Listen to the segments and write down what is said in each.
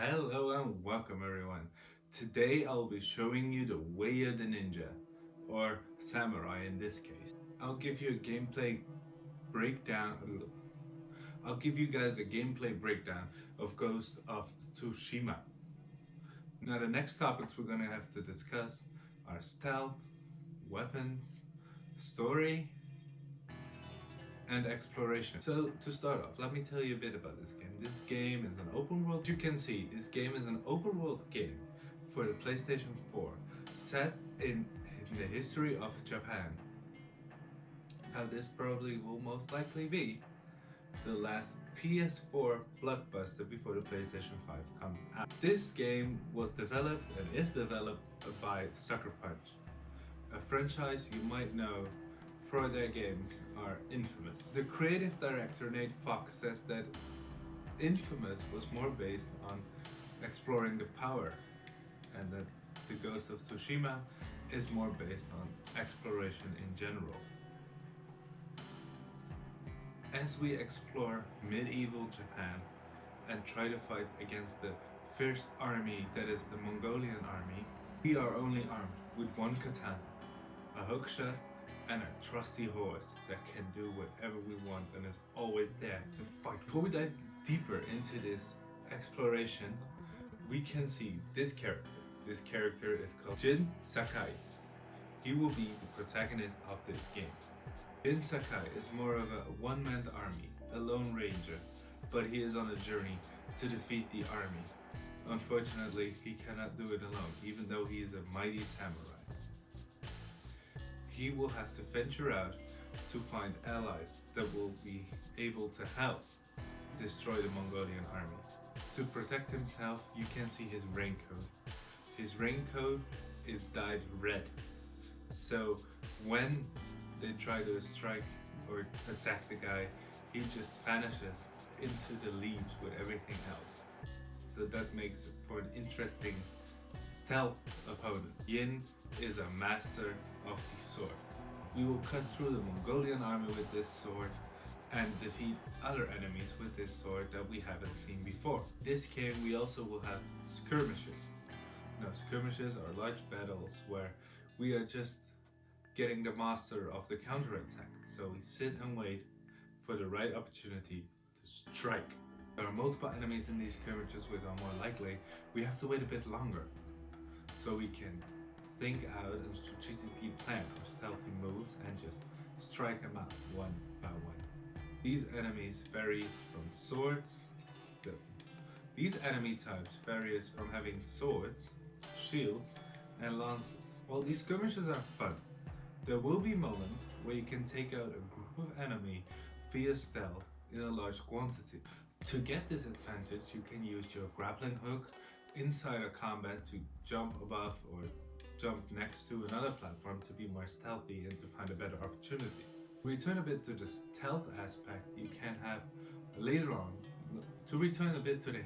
Hello and welcome everyone. Today I'll be showing you the way of the ninja, or samurai in this case. I'll give you a gameplay breakdown. I'll give you guys a gameplay breakdown of Ghost of Tsushima. Now the next topics we're gonna have to discuss are stealth, weapons, story, and exploration. So to start off, let me tell you a bit about this game. This game is an open world. You can see this game is an open world game for the PlayStation 4, set in the history of Japan. Now this probably will most likely be the last PS4 blockbuster before the PlayStation 5 comes out. This game was developed and is developed by Sucker Punch, a franchise you might know for their games are Infamous. The creative director Nate Fox says that Infamous was more based on exploring the power, and that the Ghost of Tsushima is more based on exploration in general. As we explore medieval Japan and try to fight against the fierce army that is the Mongolian army, we are only armed with one katana, a hookshot, and a trusty horse that can do whatever we want and is always there to fight. Before we dive deeper into this exploration, we can see this character. This character is called Jin Sakai. He will be the protagonist of this game. Jin Sakai is more of a one-man army, a lone ranger, but he is on a journey to defeat the army. Unfortunately, he cannot do it alone, even though he is a mighty samurai. He will have to venture out to find allies that will be able to help destroy the Mongolian army. To protect himself, you can see his raincoat. His raincoat is dyed red. So when they try to strike or attack the guy, he just vanishes into the leaves with everything else. So that makes it for an interesting stealth opponent. Yin is a master of the sword. We will cut through the Mongolian army with this sword and defeat other enemies with this sword that we haven't seen before. This game we also will have skirmishes. Now skirmishes are large battles where we are just getting the master of the counterattack. So we sit and wait for the right opportunity to strike. There are multiple enemies in these skirmishes which are more likely. We have to wait a bit longer so we can think out and strategically plan our stealthy moves and just strike them out one by one. These enemies varies from swords. These enemy types varies from having swords, shields, and lances. While these skirmishes are fun, there will be moments where you can take out a group of enemy via stealth in a large quantity. To get this advantage, you can use your grappling hook inside a combat to jump above or jump next to another platform to be more stealthy and to find a better opportunity. Return a bit to the stealth aspect, you can have later on, to return a bit to the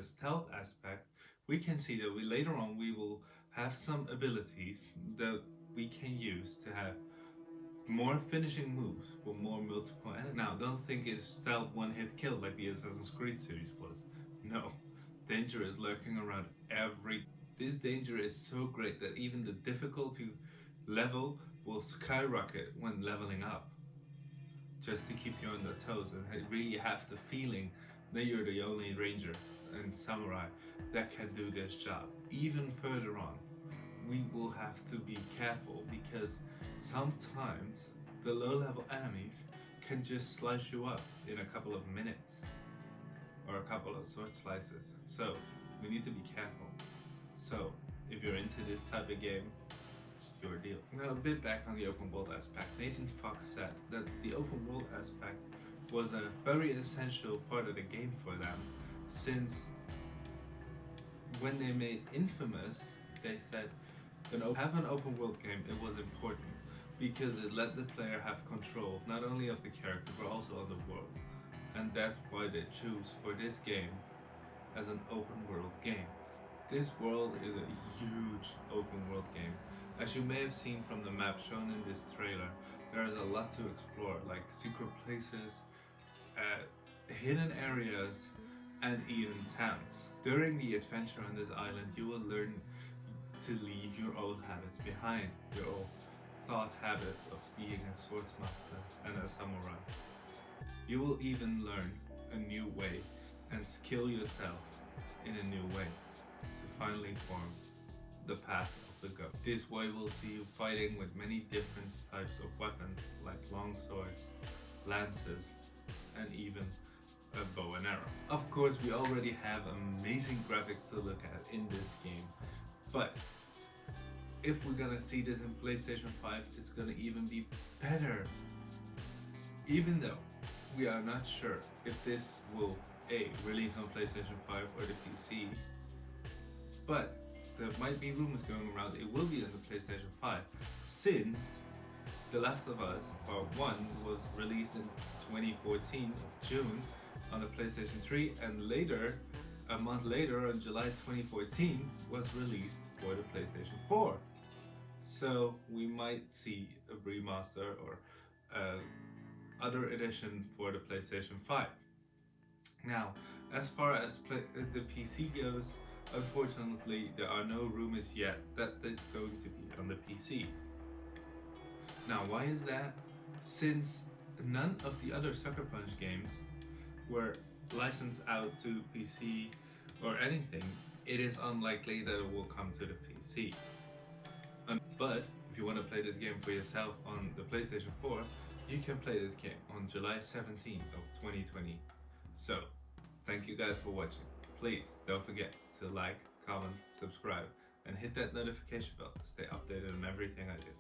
stealth aspect, we can see that later on we will have some abilities that we can use to have more finishing moves for more multiple enemies. Now, don't think it's stealth one-hit kill like the Assassin's Creed series was. No, danger is lurking around This danger is so great that even the difficulty level will skyrocket when leveling up, just to keep you on your toes and really have the feeling that you're the only ranger and samurai that can do this job. Even further on, we will have to be careful because sometimes the low-level enemies can just slice you up in a couple of minutes or a couple of sword slices. So we need to be careful. So if you're into this type of game, it's your deal. Now a bit back on the open world aspect. Nathan Fox said that the open world aspect was a very essential part of the game for them, since when they made Infamous, they said have an open world game, it was important because it let the player have control not only of the character but also of the world. And that's why they choose for this game as an open world game. This world is a huge open world game. As you may have seen from the map shown in this trailer, there is a lot to explore, like secret places, hidden areas, and even towns. During the adventure on this island, you will learn to leave your old habits behind, your old thought habits of being a swordsmaster and a samurai. You will even learn a new way and skill yourself in a new way to finally form the path of the goat. This way we'll see you fighting with many different types of weapons like long swords, lances, and even a bow and arrow. Of course, we already have amazing graphics to look at in this game, but if we're gonna see this in PlayStation 5, it's gonna even be better. Even though we are not sure if this will release on PlayStation 5 or the PC, but there might be rumors going around it will be on the PlayStation 5 since The Last of Us Part 1 was released in 2014 of June on the PlayStation 3, and later, a month later on July 2014 was released for the PlayStation 4. So we might see a remaster or other edition for the PlayStation 5. Now, as far as the PC goes, unfortunately there are no rumors yet that it's going to be on the PC. Now, why is that? Since none of the other Sucker Punch games were licensed out to PC or anything, it is unlikely that it will come to the PC. But if you want to play this game for yourself on the PlayStation 4, you can play this game on July 17th of 2020. So, thank you guys for watching. Please don't forget to like, comment, subscribe, and hit that notification bell to stay updated on everything I do.